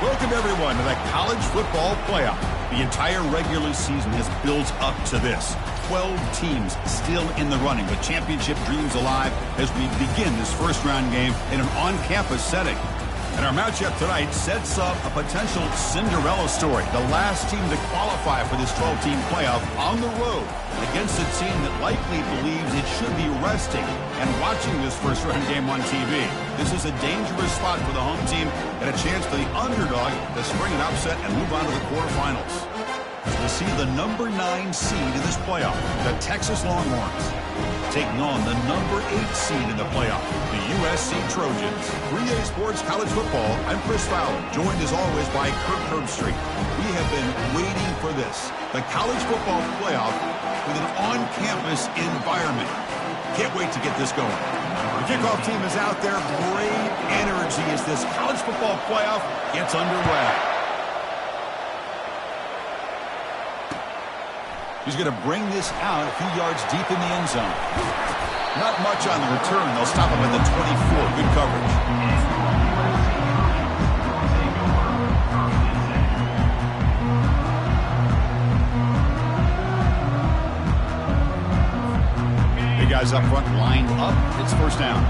Welcome, everyone, to the College Football Playoff. The entire regular season has built up to this. 12 teams still in the running with championship dreams alive as we begin this first-round game in an on-campus setting. And our matchup tonight sets up a potential Cinderella story. The last team to qualify for this 12-team playoff on the road against a team that likely believes it should be resting and watching this first-round game on TV. This is a dangerous spot for the home team and a chance for the underdog to spring an upset and move on to the quarterfinals. We'll see the number 9 seed in this playoff, the Texas Longhorns, taking on the number 8 seed in the playoff, the USC Trojans. 3A Sports College Football, I'm Chris Fowler, joined as always by Kirk Herbstreit. We have been waiting for this, the College Football Playoff with an on-campus environment. Can't wait to get this going. The kickoff team is out there. Great energy as this College Football Playoff gets underway. He's going to bring this out a few yards deep in the end zone. Not much on the return. They'll stop him at the 24. Good coverage. Big guys up front lined up. It's first down.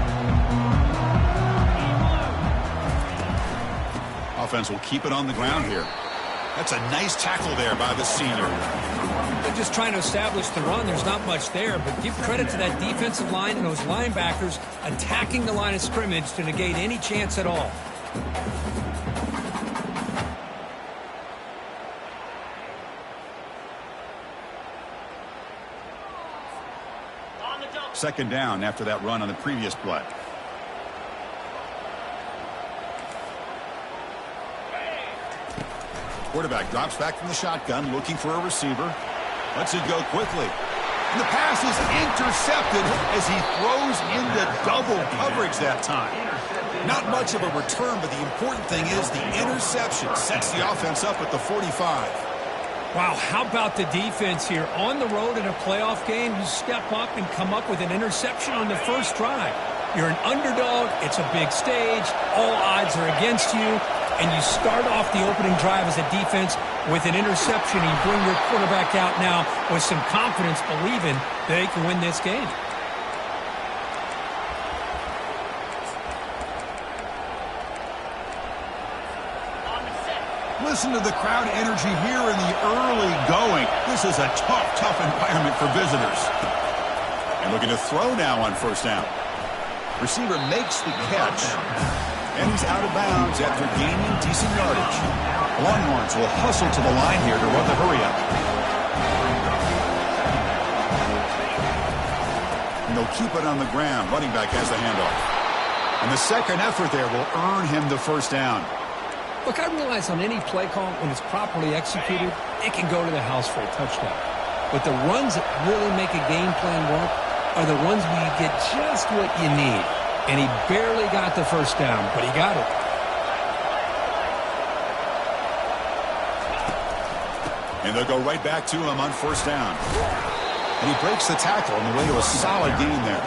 Offense will keep it on the ground here. That's a nice tackle there by the senior. They're just trying to establish the run. There's not much there, but give credit to that defensive line and those linebackers attacking the line of scrimmage to negate any chance at all. Second down after that run on the previous play. Quarterback drops back from the shotgun, looking for a receiver. Lets it go quickly. And the pass is intercepted as he throws into double coverage that time. Not much of a return, but the important thing is the interception sets the offense up at the 45. Wow, how about the defense here? On the road in a playoff game, you step up and come up with an interception on the first drive. You're an underdog. It's a big stage. All odds are against you. And you start off the opening drive as a defense with an interception. You bring your quarterback out now with some confidence, believing they can win this game. Listen to the crowd energy here in the early going. This is a tough environment for visitors. And looking to throw now on first down. Receiver makes the catch. And he's out of bounds after gaining decent yardage. Longhorns will hustle to the line here to run the hurry-up. And they'll keep it on the ground. Running back has the handoff. And the second effort there will earn him the first down. Look, I realize on any play call, when it's properly executed, it can go to the house for a touchdown. But the runs that really make a game plan work are the ones where you get just what you need. And he barely got the first down, but he got it. And they'll go right back to him on first down. And he breaks the tackle on the way to a solid gain there.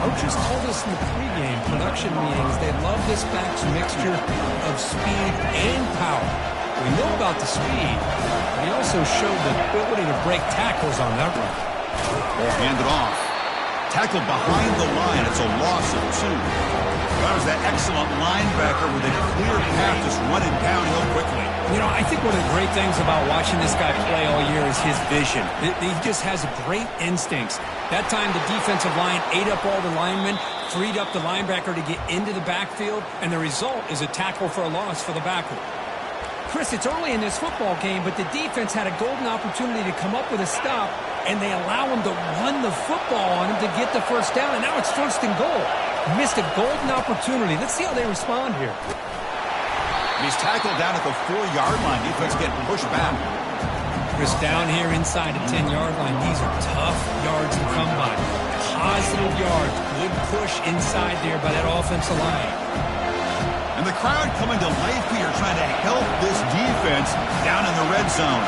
Coaches told us in the pregame production meetings they love this back's mixture of speed and power. We know about the speed, but he also showed the ability to break tackles on that run. Ball handed off. Tackled behind the line. It's a loss of 2. That was that excellent linebacker with a clear path just running downhill quickly. You know, I think one of the great things about watching this guy play all year is his vision. He just has great instincts. That time the defensive line ate up all the linemen, freed up the linebacker to get into the backfield, and the result is a tackle for a loss for the backer. Chris, it's early in this football game, but the defense had a golden opportunity to come up with a stop, and they allow him to run the football on him to get the first down, and now it's first and goal. Missed a golden opportunity. Let's see how they respond here. He's tackled down at the 4-yard line. Defense getting pushed back. Chris, down here inside the 10-yard line, these are tough yards to come by. Positive yards. Good push inside there by that offensive line. And the crowd coming to life here, trying to help this defense down in the red zone.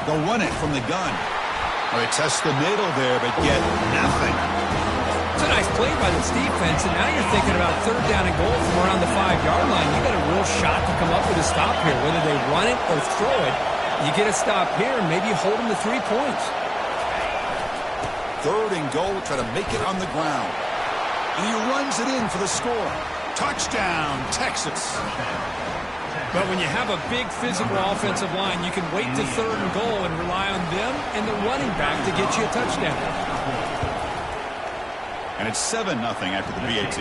They'll run it from the gun. Well, they test the middle there, but get nothing. It's a nice play by this defense, and now you're thinking about third down and goal from around the 5-yard line. You got a real shot to come up with a stop here. Whether they run it or throw it, you get a stop here, and maybe you hold them to 3 points. Third and goal, try to make it on the ground. And he runs it in for the score. Touchdown, Texas. But when you have a big physical offensive line, you can wait to third and goal and rely on them and the running back to get you a touchdown. And it's 7-0 after the BAT.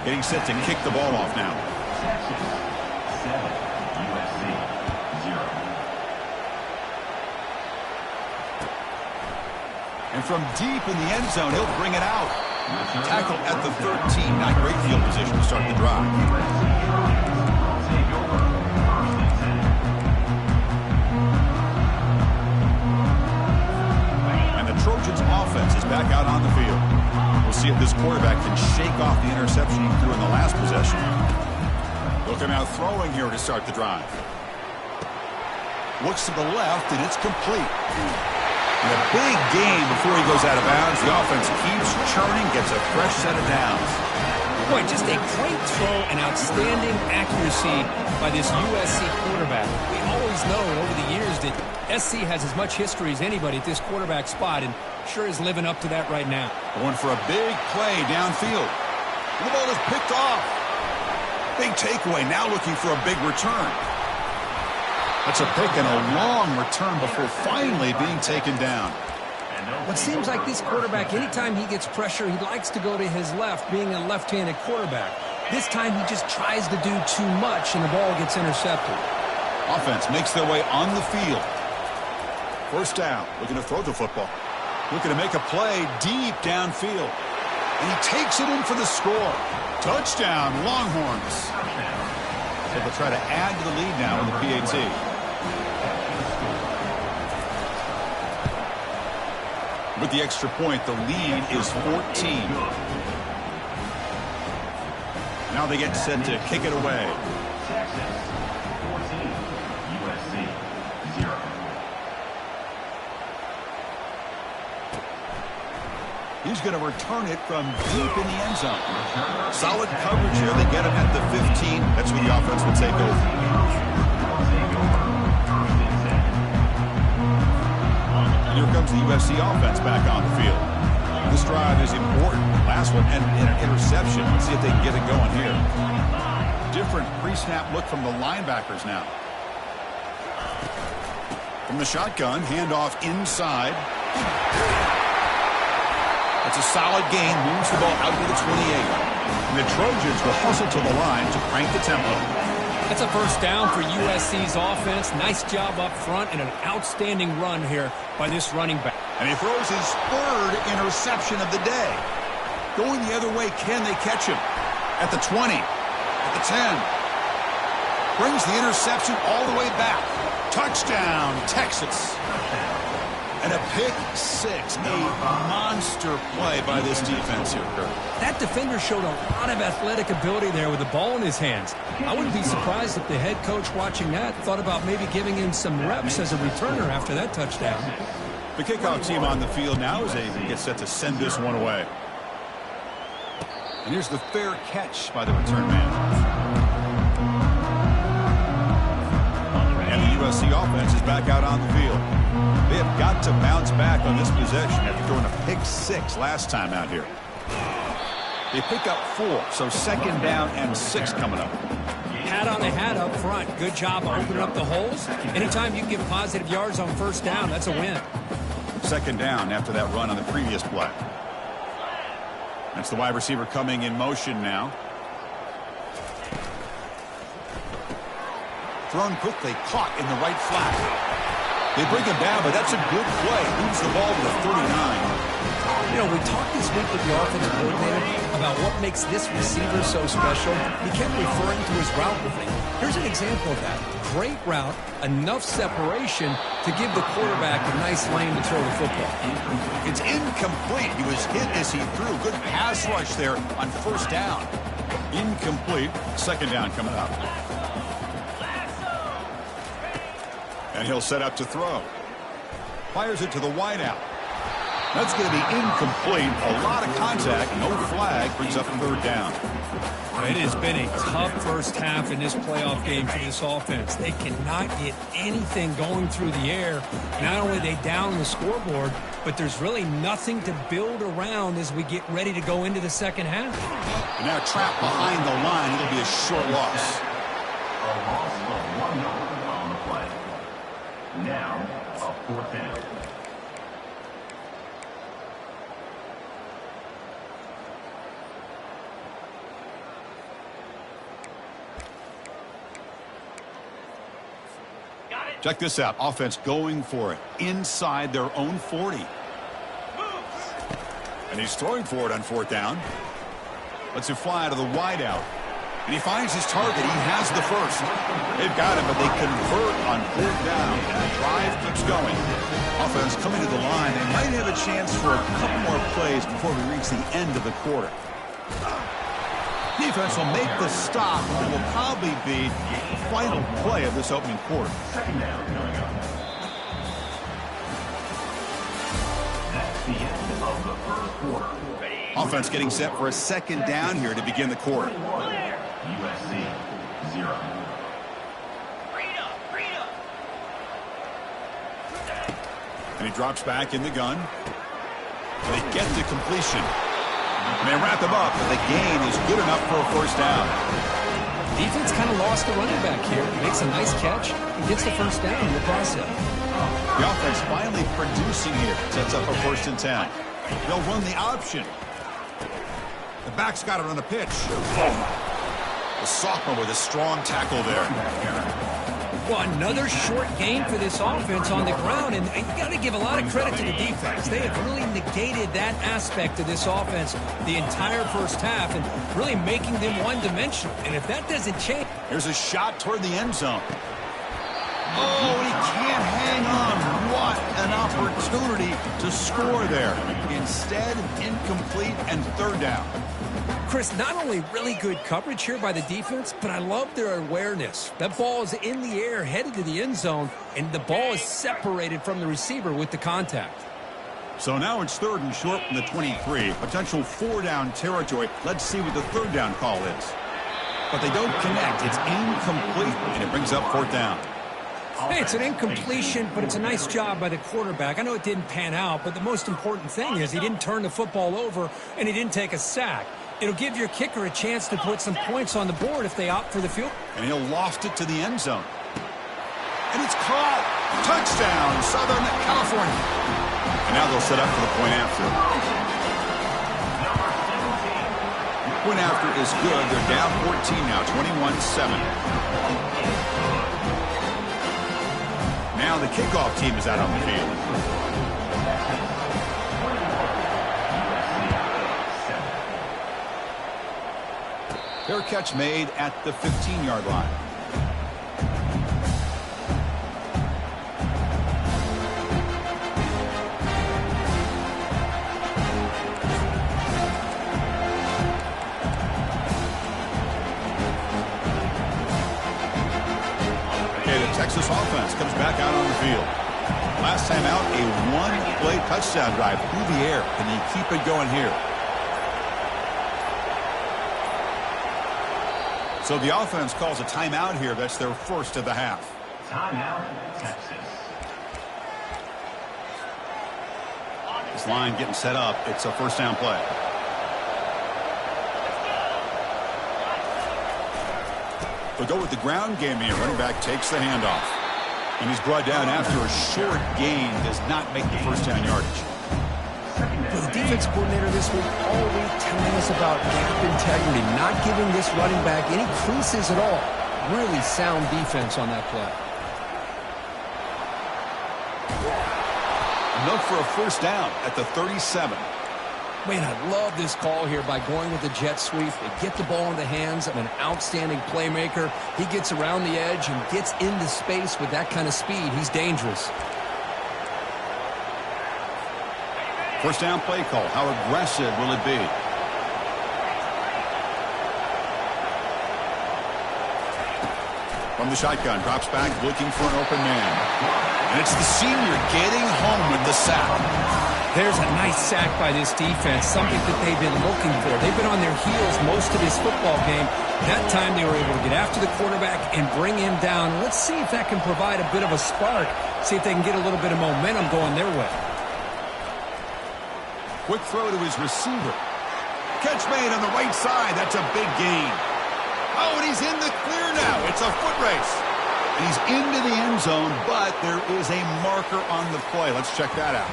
Getting set to kick the ball off now. And from deep in the end zone, he'll bring it out. Tackle at the 13. Not great field position to start the drive. And the Trojans' offense is back out on the field. We'll see if this quarterback can shake off the interception he threw in the last possession. Looking out throwing here to start the drive. Looks to the left, and it's complete. And a big gain before he goes out of bounds. The offense keeps churning, gets a fresh set of downs. Boy, just a great throw and outstanding accuracy by this USC quarterback. We always know over the years that SC has as much history as anybody at this quarterback spot, and sure is living up to that right now. Going for a big play downfield. The ball is picked off. Big takeaway, now looking for a big return. That's a pick and a long return before finally being taken down. It seems like this quarterback, anytime he gets pressure, he likes to go to his left, being a left-handed quarterback. This time he just tries to do too much, and the ball gets intercepted. Offense makes their way on the field. First down, looking to throw the football. Looking to make a play deep downfield. And he takes it in for the score. Touchdown, Longhorns. So they'll try to add to the lead now in the PAT. With the extra point, the lead is 14. Now they get set to kick it away. He's going to return it from deep in the end zone. Solid coverage here. They get him at the 15. That's where the offense will take over. Here comes the USC offense back on the field. This drive is important. Last one and an interception. Let's see if they can get it going here. Different pre-snap look from the linebackers now. From the shotgun, handoff inside. It's a solid gain. Moves the ball out to the 28. And the Trojans will hustle to the line to crank the tempo. That's a first down for USC's offense. Nice job up front and an outstanding run here by this running back. And he throws his third interception of the day. Going the other way, can they catch him? At the 20, at the 10. Brings the interception all the way back. Touchdown, Texas. And a pick six, a monster play by this defense here, Kurt. That defender showed a lot of athletic ability there with the ball in his hands. I wouldn't be surprised if the head coach watching that thought about maybe giving him some reps as a returner after that touchdown. The kickoff team on the field now as they get set to send this one away. And here's the fair catch by the return man. And the USC offense is back out on the field. They have got to bounce back on this possession after throwing a pick six last time out here. They pick up 4, so second down and 6 coming up. Pat on the hat up front. Good job of opening up the holes. Anytime you can get positive yards on first down, that's a win. Second down after that run on the previous play. That's the wide receiver coming in motion now. Thrown quickly, caught in the right flat. They bring him down, but that's a good play. Moves the ball to the 39. You know, we talked this week with the offensive coordinator about what makes this receiver so special. He kept referring to his route running. Here's an example of that. Great route, enough separation to give the quarterback a nice lane to throw the football. It's incomplete. He was hit as he threw. Good pass rush there on first down. Incomplete. Second down coming up. And he'll set up to throw. Fires it to the wideout. That's going to be incomplete. A lot of contact. No flag. Brings up a third down. It has been a tough first half in this playoff game for this offense. They cannot get anything going through the air. Not only are they down the scoreboard, but there's really nothing to build around as we get ready to go into the second half. And now trapped behind the line. It'll be a short loss. A loss of 1 yard on the play. Now, a fourth down. Check this out. Offense going for it inside their own 40. And he's throwing for it on fourth down. Lets it fly to the wideout. And he finds his target. He has the first. They've got him, but they convert on fourth down. And the drive keeps going. Offense coming to the line. They might have a chance for a couple more plays before we reach the end of the quarter. Defense will make the stop. It will probably be the final play of this opening quarter. Second down coming up. That's the end of the first quarter. Offense getting set for a second down here to begin the quarter. USC 0. And he drops back in the gun. They get the completion. And they wrap him up, but the gain is good enough for a first down. Defense kind of lost the running back here. Makes a nice catch and gets the first down in the process. The offense finally producing here. Sets up a 1st and 10. They'll run the option. The back's got it on the pitch. The sophomore with a strong tackle there. Well, another short gain for this offense on the ground, and you got to give a lot of credit to the defense. They have really negated that aspect of this offense the entire first half and really making them one-dimensional. And if that doesn't change... Here's a shot toward the end zone. Oh, he can't hang on. What an opportunity to score there. Instead, incomplete and third down. Chris, not only really good coverage here by the defense, but I love their awareness. That ball is in the air, headed to the end zone, and the ball is separated from the receiver with the contact. So now it's 3rd and short from the 23. Potential 4-down territory. Let's see what the 3rd down call is. But they don't connect. It's incomplete, and it brings up 4th down. Hey, it's an incompletion, but it's a nice job by the quarterback. I know it didn't pan out, but the most important thing is he didn't turn the football over, and he didn't take a sack. It'll give your kicker a chance to put some points on the board if they opt for the field. And he'll loft it to the end zone. And it's caught. Touchdown, Southern California. And now they'll set up for the point after. Point after is good. They're down 14 now, 21-7. Now the kickoff team is out on the field. Fair catch made at the 15-yard line. Okay, the Texas offense comes back out on the field. Last time out, a one-play touchdown drive through the air. Can he keep it going here? So the offense calls a timeout here. That's their first of the half. Timeout, Texas. This line getting set up. It's a 1st down play. They'll go with the ground game here. Running back takes the handoff. And he's brought down after a short gain. Does not make the 1st down yardage. Well, the defense coordinator this week all week telling us about gap integrity, not giving this running back any creases at all. Really sound defense on that play. Enough for a 1st down at the 37. Man, I love this call here by going with the jet sweep. They get the ball in the hands of an outstanding playmaker. He gets around the edge and gets into space with that kind of speed. He's dangerous. 1st down play call. How aggressive will it be? From the shotgun, drops back, looking for an open man. And it's the senior getting home with the sack. There's a nice sack by this defense, something that they've been looking for. They've been on their heels most of this football game. That time they were able to get after the quarterback and bring him down. Let's see if that can provide a bit of a spark, see if they can get a little bit of momentum going their way. Quick throw to his receiver. Catch made on the right side. That's a big gain. Oh, and he's in the clear now. It's a foot race. And he's into the end zone, but there is a marker on the play. Let's check that out.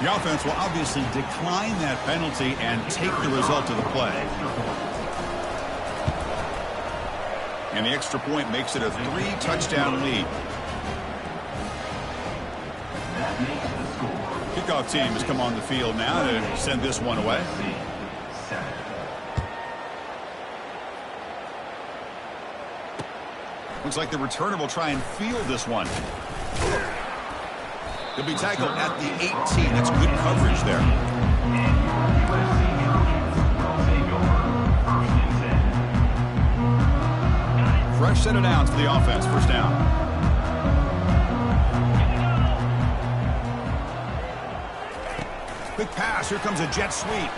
The offense will obviously decline that penalty and take the result of the play. And the extra point makes it a 3-touchdown lead. Kickoff team has come on the field now to send this one away. Looks like the returner will try and field this one. He'll be tackled at the 18. That's good coverage there. Fresh set of downs for the offense. First down. Quick pass. Here comes a jet sweep.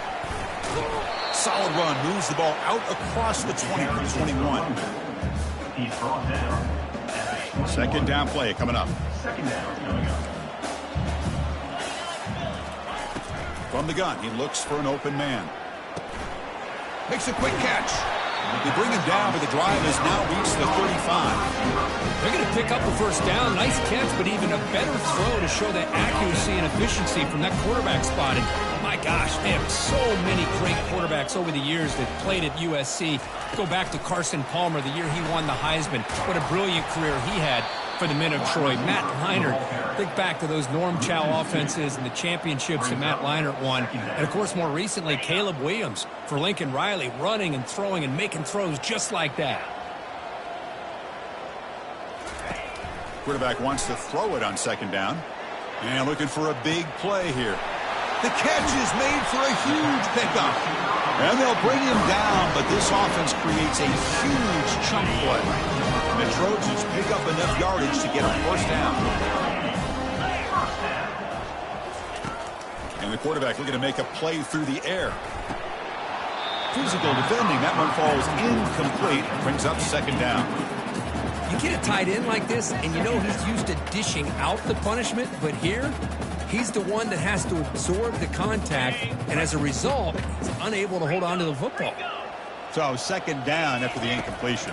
Solid run. Moves the ball out across the 20 for the 21. He's brought down. Second down play coming up. Second down coming up. From the gun, he looks for an open man. Makes a quick catch. They bring him down, but the drive has now reached the 35. They're going to pick up the first down. Nice catch, but even a better throw to show that accuracy and efficiency from that quarterback spotting. My gosh, they have so many great quarterbacks over the years that played at USC. Go back to Carson Palmer, the year he won the Heisman. What a brilliant career he had for the men of Troy. Matt Leinart, think back to those Norm Chow offenses and the championships that Matt Leinart won. And, of course, more recently, Caleb Williams for Lincoln Riley, running and throwing and making throws just like that. Quarterback wants to throw it on second down. And looking for a big play here. The catch is made for a huge pickup. And they'll bring him down, but this offense creates a huge chunk play. The Trojans pick up enough yardage to get a first down. And the quarterback looking to make a play through the air. Physical defending. That one falls incomplete. Brings up second down. You get a tight end like this, and you know he's used to dishing out the punishment, but here, he's the one that has to absorb the contact, and as a result, he's unable to hold on to the football. So second down after the incompletion.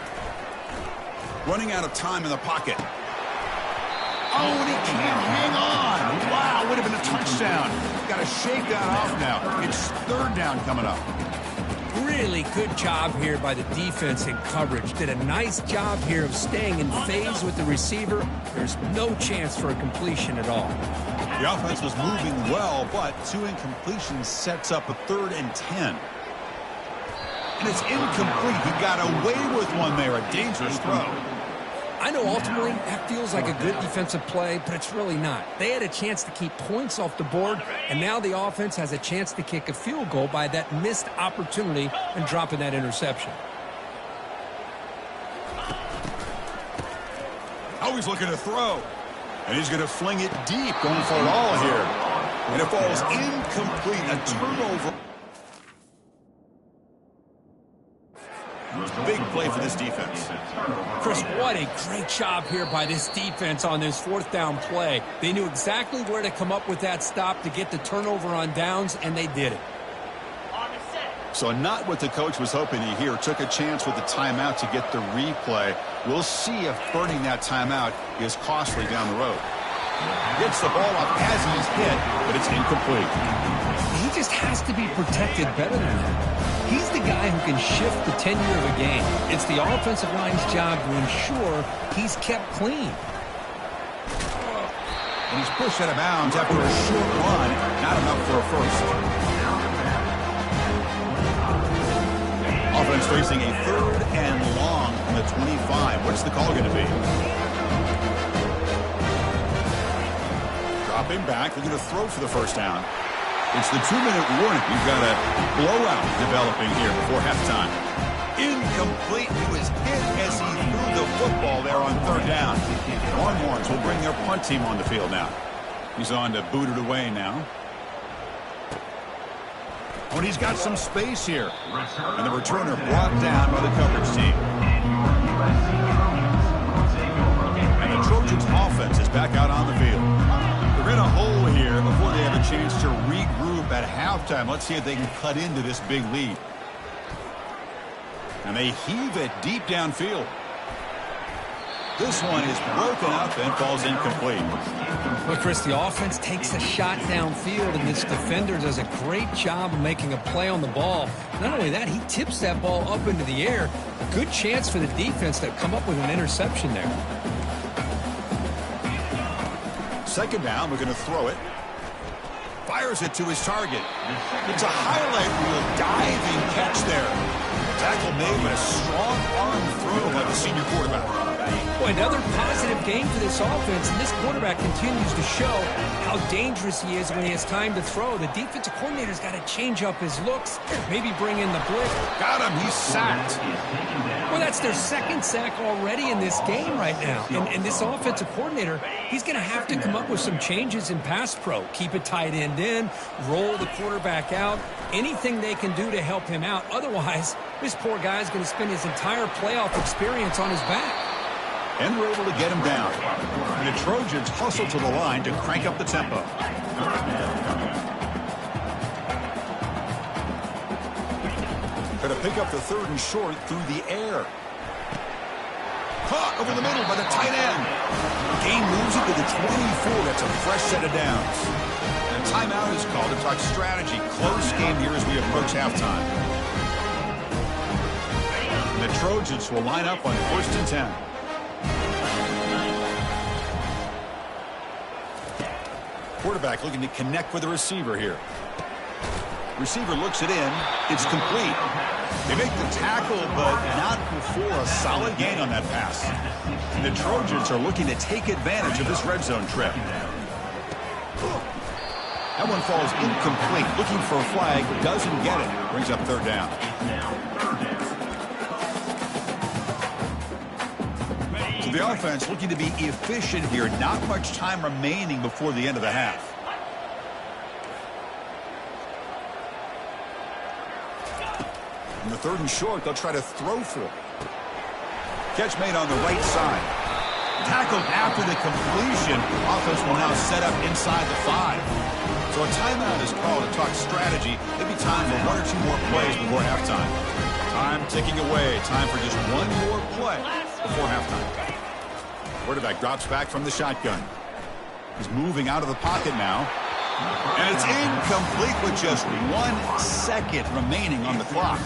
Running out of time in the pocket. Oh, and he can't hang on. Wow, would have been a touchdown. Got to shake that off now. It's third down coming up. Really good job here by the defense in coverage. Did a nice job here of staying in phase with the receiver. There's no chance for a completion at all. The offense was moving well, but 2 incompletions sets up a 3rd and 10. And it's incomplete. He got away with one there. A dangerous throw. I know ultimately that feels like a good defensive play, but it's really not. They had a chance to keep points off the board, and now the offense has a chance to kick a field goal by that missed opportunity and dropping that interception. Oh, he's looking to throw. And he's going to fling it deep, going for it all here. And it falls incomplete. A turnover. Big play for this defense. Chris, what a great job here by this defense on this 4th down play. They knew exactly where to come up with that stop to get the turnover on downs, and they did it. So not what the coach was hoping to hear. Took a chance with the timeout to get the replay. We'll see if burning that timeout is costly down the road. Gets the ball up as he's hit, but it's incomplete. He just has to be protected better than that. He's the guy who can shift the tenure of a game. It's the offensive line's job to ensure he's kept clean. And he's pushed out of bounds after a short run. Not enough for a first. Offense facing a 3rd and long from the 25. What's the call going to be? Dropping back. They're going to throw for the first down. It's the 2-minute warning. We've got a blowout developing here before halftime. Incomplete. He was hit as he threw the football there on 3rd down. Longhorns will bring their punt team on the field now. He's on to boot it away now. When he's got some space here. And the returner brought down by the coverage team. And the Trojans offense is back out on the field. They're in a hole here before they have a chance to regroup at halftime. Let's see if they can cut into this big lead. And they heave it deep downfield. This one is broken up and falls incomplete. Well, Chris, the offense takes a shot downfield, and this defender does a great job of making a play on the ball. Not only that, he tips that ball up into the air. Good chance for the defense to come up with an interception there. Second down, we're going to throw it. Fires it to his target. It's a highlight reel diving catch there. Tackle made with a strong arm throw by the senior quarterback. Boy, another positive game for this offense, and this quarterback continues to show how dangerous he is when he has time to throw. The defensive coordinator's got to change up his looks, maybe bring in the blitz. Got him. He's sacked. Well, that's their second sack already in this game right now. And this offensive coordinator, he's going to have to come up with some changes in pass pro. Keep a tight end in, roll the quarterback out, anything they can do to help him out. Otherwise, this poor guy's going to spend his entire playoff experience on his back. And we're able to get him down. And the Trojans hustle to the line to crank up the tempo. Going to pick up the third and short through the air. Caught over the middle by the tight end. Gain moves it to the 24. That's a fresh set of downs. And a timeout is called to talk strategy. Close game here as we approach halftime. And the Trojans will line up on 1st and 10. Quarterback looking to connect with the receiver here. Receiver looks it in. It's complete. They make the tackle, but not before a solid gain on that pass. And the Trojans are looking to take advantage of this red zone trip. That one falls incomplete. Looking for a flag. Doesn't get it. Brings up third down. The offense looking to be efficient here. Not much time remaining before the end of the half. In the third and short, they'll try to throw for it. Catch made on the right side. Tackled after the completion. Offense will now set up inside the 5. So a timeout is called to talk strategy. Maybe time for 1 or 2 more plays before halftime. Time ticking away. Time for just one more play before halftime. Quarterback drops back from the shotgun. He's moving out of the pocket now. And it's incomplete with just 1 second remaining on the clock.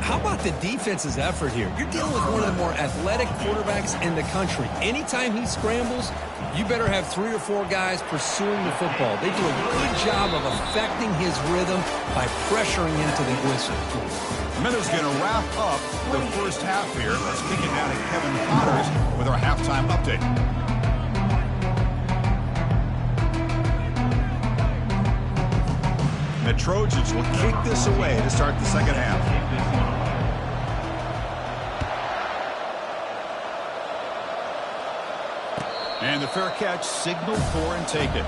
How about the defense's effort here? You're dealing with one of the more athletic quarterbacks in the country. Anytime he scrambles, you better have 3 or 4 guys pursuing the football. They do a good job of affecting his rhythm by pressuring into the whistle. Miller's going to wrap up the first half here. Let's kick it down to Kevin Potters with our halftime update. The Trojans will kick this away to start the second half. And the fair catch signaled for and taken.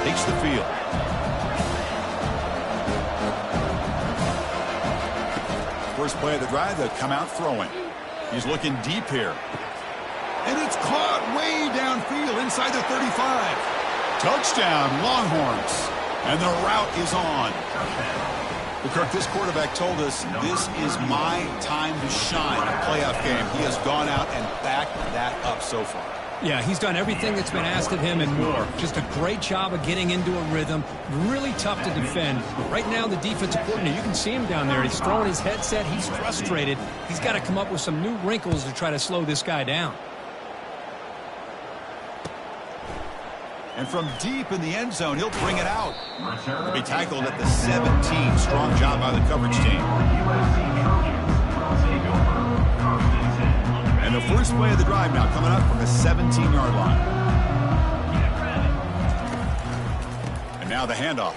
Takes the field. First play of the drive, they'll come out throwing. He's looking deep here. And it's caught way downfield inside the 35. Touchdown, Longhorns. And the route is on. Well, Kirk, this quarterback told us this is my time to shine in a playoff game. He has gone out and backed that up so far. Yeah, he's done everything that's been asked of him and more. Just a great job of getting into a rhythm. Really tough to defend. Right now, the defensive coordinator, you can see him down there. He's throwing his headset. He's frustrated. He's got to come up with some new wrinkles to try to slow this guy down. And from deep in the end zone, he'll bring it out. He'll be tackled at the 17. Strong job by the coverage team. And the first play of the drive now coming up from the 17-yard line. And now the handoff.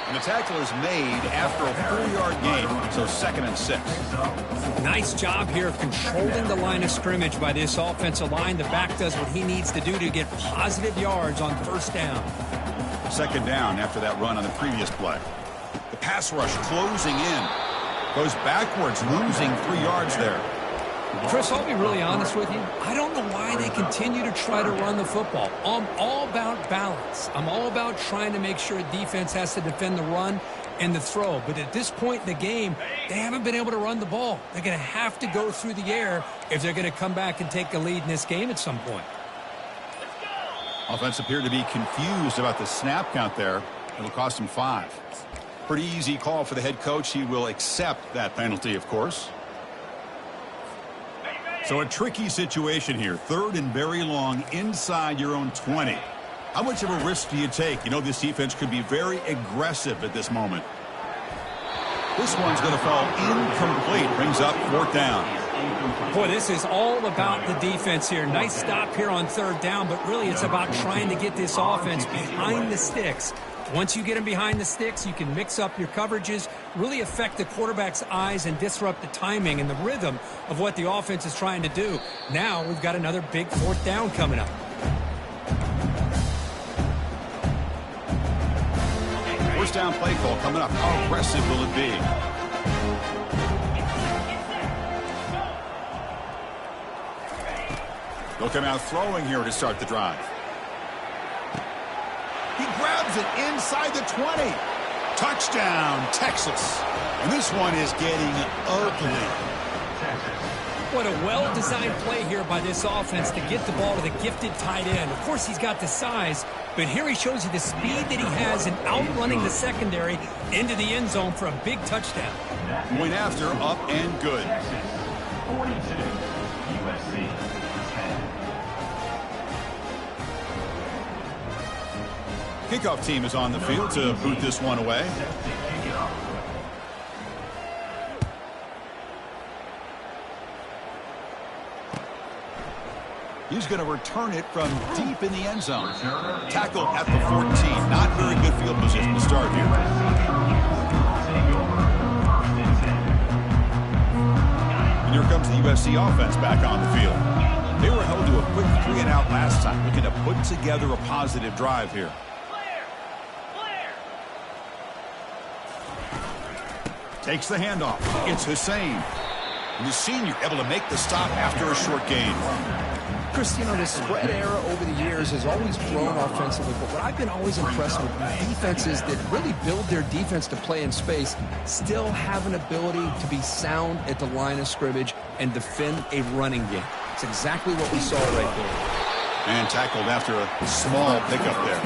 And the tackle is made after a 4-yard gain. So 2nd and 6. Nice job here of controlling the line of scrimmage by this offensive line. The back does what he needs to do to get positive yards on 1st down. 2nd down after that run on the previous play. The pass rush closing in. Goes backwards, losing 3 yards there. Chris, I'll be really honest with you. I don't know why they continue to try to run the football. I'm all about balance. I'm all about trying to make sure a defense has to defend the run and the throw. But at this point in the game, they haven't been able to run the ball. They're going to have to go through the air if they're going to come back and take the lead in this game at some point. Offense appeared to be confused about the snap count there. It'll cost him 5. Pretty easy call for the head coach. He will accept that penalty, of course. So a tricky situation here. 3rd and very long inside your own 20. How much of a risk do you take? You know this defense could be very aggressive at this moment. This one's going to fall incomplete. Brings up 4th down. Boy, this is all about the defense here. Nice stop here on 3rd down, but really it's about trying to get this offense behind the sticks. Once you get them behind the sticks, you can mix up your coverages, really affect the quarterback's eyes and disrupt the timing and the rhythm of what the offense is trying to do. Now we've got another big 4th down coming up. 1st down play call coming up. How aggressive will it be? They'll come out throwing here to start the drive. He grabs it inside the 20. Touchdown, Texas. And this one is getting ugly. What a well-designed play here by this offense to get the ball to the gifted tight end. Of course, he's got the size, but here he shows you the speed that he has in outrunning the secondary into the end zone for a big touchdown. Point after, up and good. 42, USC 10. Kickoff team is on the field to boot this one away. He's going to return it from deep in the end zone. Tackle at the 14. Not very good field position to start here. And here comes the USC offense back on the field. They were held to a quick 3-and-out last time, looking to put together a positive drive here. Takes the handoff. It's Hussein. And the senior able to make the stop after a short gain. Chris, you know, the spread era over the years has always grown offensively, but what I've been always impressed with defenses that really build their defense to play in space still have an ability to be sound at the line of scrimmage and defend a running game. It's exactly what we saw right there. And tackled after a small pickup there.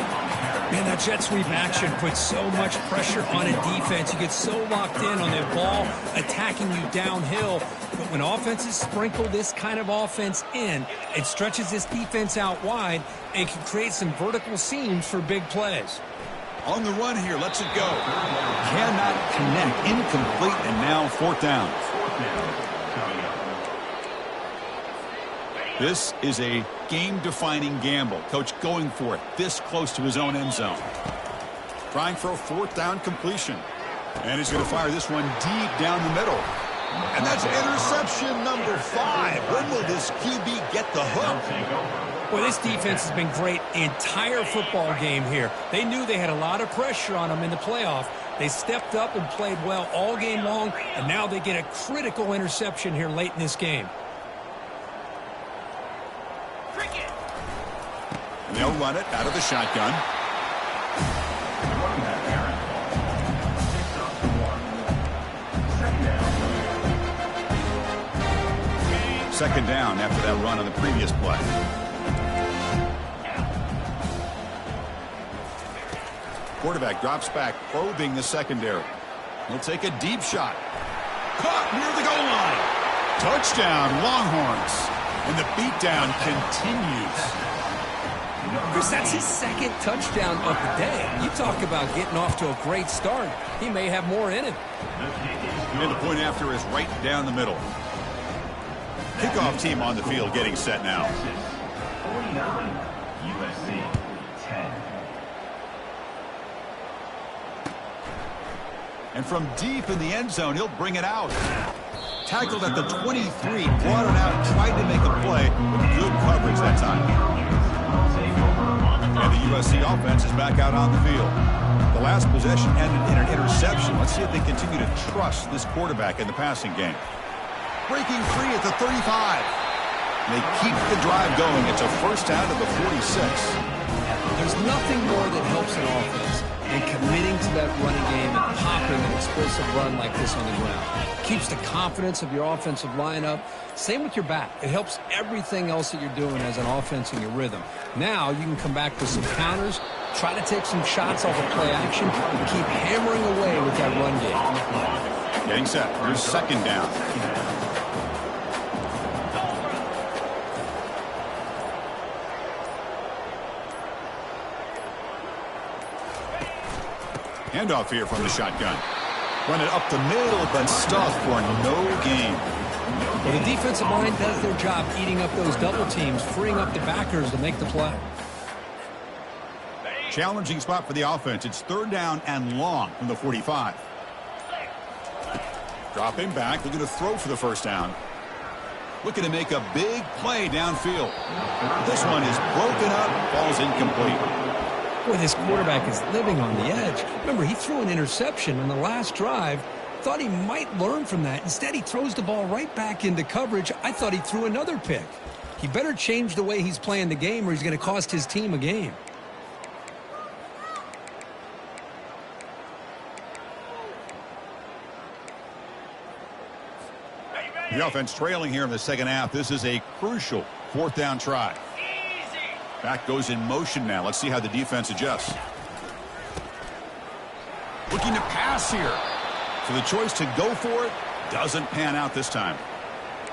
Man, that jet sweep action puts so much pressure on a defense. You get so locked in on the ball attacking you downhill. But when offenses sprinkle this kind of offense in, it stretches this defense out wide and can create some vertical seams for big plays. On the run here, lets it go. Cannot connect. Incomplete, and now 4th down. This is a game-defining gamble. Coach going for it this close to his own end zone. Trying for a 4th down completion. And he's going to fire this one deep down the middle. And that's interception number 5. When will this QB get the hook? Well, this defense has been great the entire football game here. They knew they had a lot of pressure on them in the playoff. They stepped up and played well all game long, and now they get a critical interception here late in this game. And they'll run it out of the shotgun. Second down after that run on the previous play. Quarterback drops back, probing the secondary. He'll take a deep shot. Caught near the goal line. Touchdown, Longhorns. And the beatdown continues. Chris, that's his 2nd touchdown of the day. You talk about getting off to a great start. He may have more in him. And the point after is right down the middle. Kickoff team on the field getting set now. 49, USC 10. And from deep in the end zone, he'll bring it out. Tackled at the 23, brought it out, tried to make a play with good coverage that time. And the USC offense is back out on the field. The last possession ended in an interception. Let's see if they continue to trust this quarterback in the passing game. Breaking free at the 35. They keep the drive going. It's a first down to the 46. There's nothing more that helps an offense than committing to that running game and popping an explosive run like this on the ground. Keeps the confidence of your offensive lineup. Same with your back. It helps everything else that you're doing as an offense in your rhythm. Now you can come back with some counters, try to take some shots off of play action, and keep hammering away with that run game. Getting set. Here's second down. Handoff here from the shotgun. Run it up the middle, but stuffed for no gain. Well, the defensive line does their job eating up those double teams, freeing up the backers to make the play. Challenging spot for the offense. It's third down and long from the 45. Dropping back, looking to throw for the first down. Looking to make a big play downfield. This one is broken up, falls incomplete. Boy, this quarterback is living on the edge. Remember, he threw an interception on the last drive. Thought he might learn from that. Instead, he throws the ball right back into coverage. I thought he threw another pick. He better change the way he's playing the game or he's going to cost his team a game. The offense trailing here in the second half. This is a crucial fourth down try. Back goes in motion now. Let's see how the defense adjusts. Looking to pass here. So the choice to go for it doesn't pan out this time.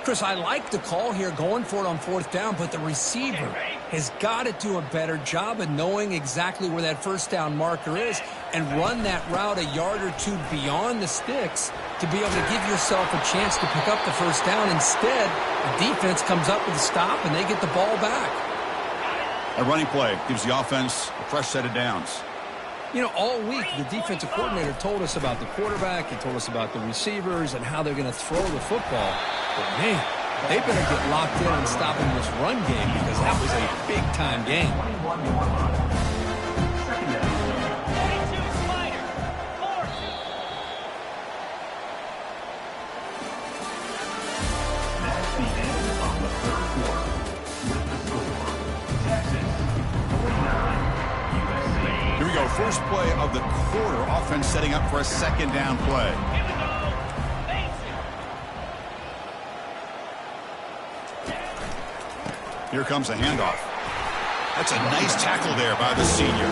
Chris, I like the call here going for it on fourth down, but the receiver has got to do a better job of knowing exactly where that first down marker is and run that route a yard or two beyond the sticks to be able to give yourself a chance to pick up the first down. Instead, the defense comes up with a stop and they get the ball back. A running play gives the offense a fresh set of downs. You know, all week, the defensive coordinator told us about the quarterback. He told us about the receivers and how they're going to throw the football. But, man, they better get locked in on stopping this run game because that was a big-time game. First play of the quarter. Offense setting up for a second down play. Here comes a handoff. That's a nice tackle there by the senior.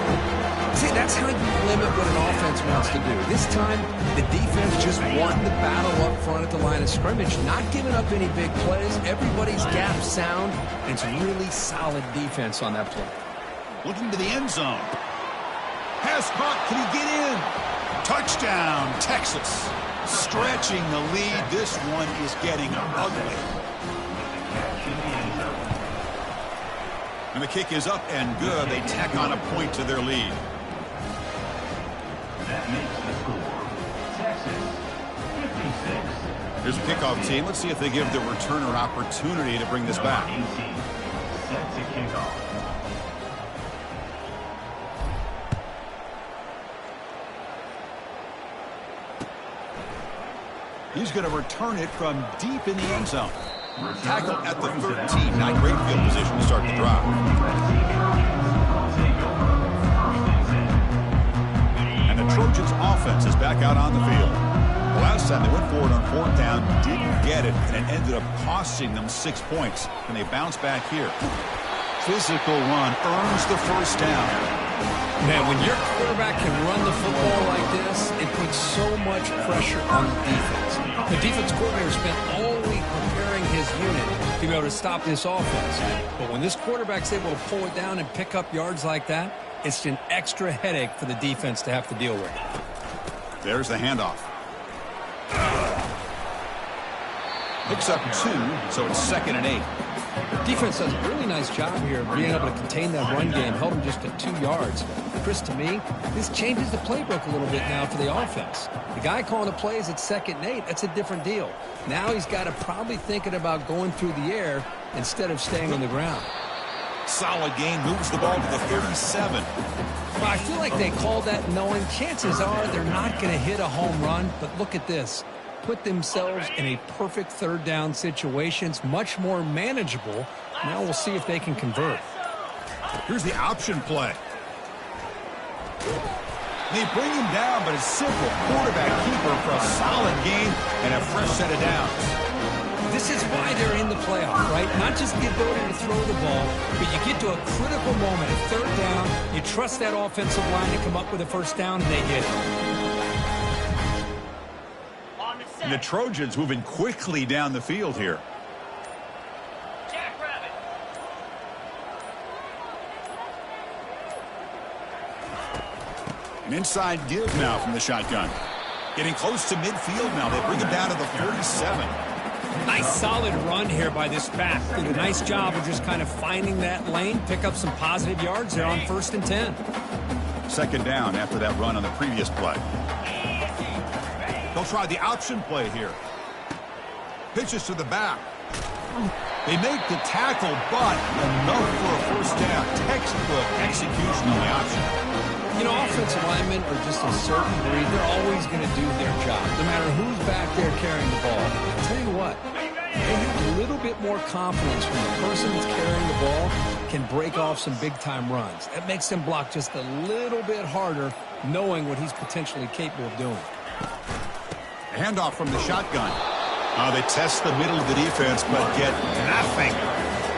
See, that's how you limit what an offense wants to do. This time, the defense just won the battle up front at the line of scrimmage, not giving up any big plays. Everybody's gap sound, and it's really solid defense on that play. Looking to the end zone. Pass caught. Can he get in? Touchdown, Texas. Stretching the lead. This one is getting ugly. And the kick is up and good. They tack on a point to their lead. That makes the score Texas 56. Here's a kickoff team. Let's see if they give the returner an opportunity to bring this back. Set to kick off. He's going to return it from deep in the end zone. Tackle at the 13. Not great field position to start the drive. And the Trojans offense is back out on the field. The last time they went forward on fourth down, didn't get it, and it ended up costing them 6 points. And they bounce back here. Physical run earns the first down. Man, when your quarterback can run the football like this, it puts so much pressure on the defense. The defense coordinator spent all week preparing his unit to be able to stop this offense. But when this quarterback's able to pull it down and pick up yards like that, it's an extra headache for the defense to have to deal with. There's the handoff. Picks up 2, so it's 2nd and 8. Defense does a really nice job here of being able to contain that run game, held him just at 2 yards. Chris, to me, this changes the playbook a little bit now for the offense. The guy calling the plays at 2nd and 8, that's a different deal. Now he's got to probably thinking about going through the air instead of staying on the ground. Solid gain, moves the ball to the 37. Well, I feel like they called that knowing chances are they're not going to hit a home run, but look at this. Put themselves in a perfect 3rd down situation. It's much more manageable. Now we'll see if they can convert. Here's the option play. They bring him down, but a simple quarterback keeper for a solid game and a fresh set of downs. This is why they're in the playoff, right? Not just the ability to throw the ball, but you get to a critical moment at 3rd down. You trust that offensive line to come up with a 1st down, and they get it. And the Trojans moving quickly down the field here. An inside give now from the shotgun. Getting close to midfield now. They bring him down to the 47. Nice solid run here by this back. Did a nice job of just kind of finding that lane, pick up some positive yards there on 1st and 10. 2nd down after that run on the previous play. They'll try the option play here. Pitches to the back. They make the tackle, but enough for a 1st down. Textbook execution on the option. You know, offensive linemen are just a certain breed. They're always going to do their job, no matter who's back there carrying the ball. I'll tell you what, they have a little bit more confidence when the person that's carrying the ball can break off some big-time runs. That makes them block just a little bit harder, knowing what he's potentially capable of doing. Handoff from the shotgun. They test the middle of the defense, but get nothing.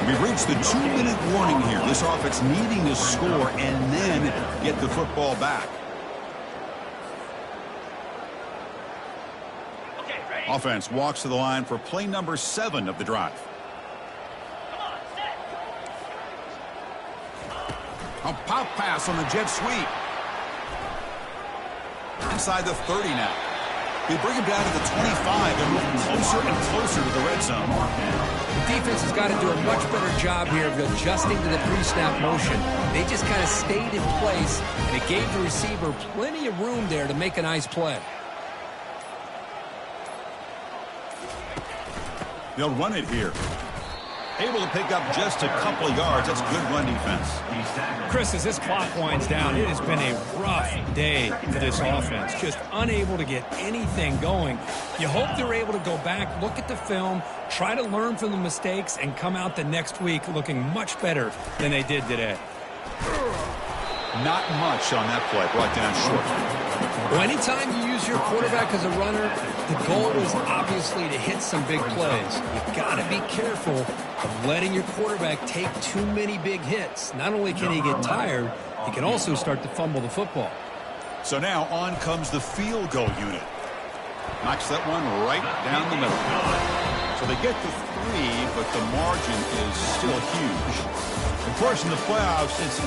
We've reached the 2-minute warning here. This offense needing to score and then get the football back. Offense walks to the line for play number 7 of the drive. A pop pass on the jet sweep. Inside the 30 now. They bring him down to the 25. They're moving closer and closer to the red zone. The defense has got to do a much better job here of adjusting to the pre-snap motion. They just kind of stayed in place, and it gave the receiver plenty of room there to make a nice play. They'll run it here. Able to pick up just a couple of yards. That's good run defense. Chris, as this clock winds down, it has been a rough day for this offense. Just unable to get anything going. You hope they're able to go back, look at the film, try to learn from the mistakes, and come out the next week looking much better than they did today. Not much on that play. Brought down short. Well, anytime you use your quarterback as a runner, the goal is obviously to hit some big plays. You've got to be careful of letting your quarterback take too many big hits. Not only can he get tired, he can also start to fumble the football. So now on comes the field goal unit. Knocks that one right down the middle. So they get to 3, but the margin is still huge. Of course, in the playoffs, it's